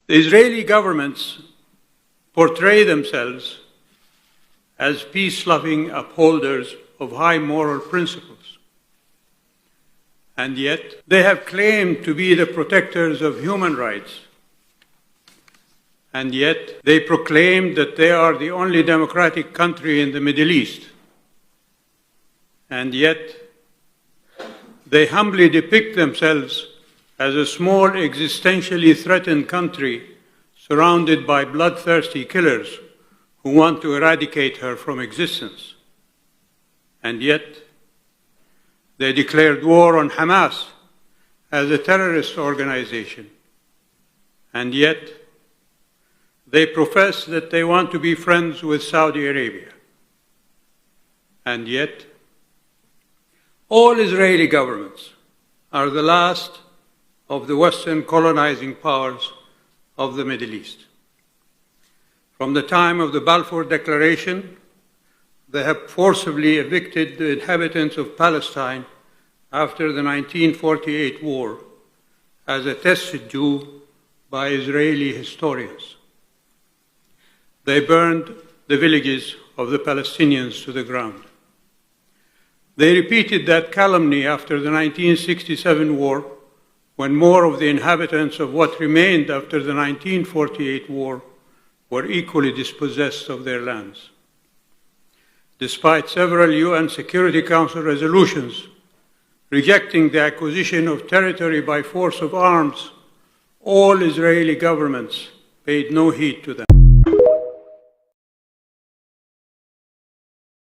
The Israeli governments portray themselves as peace-loving upholders of high moral principles. And yet, they have claimed to be the protectors of human rights. And yet, they proclaim that they are the only democratic country in the Middle East. And yet, they humbly depict themselves as a small, existentially threatened country surrounded by bloodthirsty killers who want to eradicate her from existence. And yet, they declared war on Hamas as a terrorist organization. And yet, they profess that they want to be friends with Saudi Arabia. And yet, all Israeli governments are the last of the Western colonizing powers of the Middle East. From the time of the Balfour Declaration, they have forcibly evicted the inhabitants of Palestine after the 1948 war, as attested to by Israeli historians. They burned the villages of the Palestinians to the ground. They repeated that calumny after the 1967 war, when more of the inhabitants of what remained after the 1948 war were equally dispossessed of their lands. Despite several UN Security Council resolutions rejecting the acquisition of territory by force of arms, all Israeli governments paid no heed to them.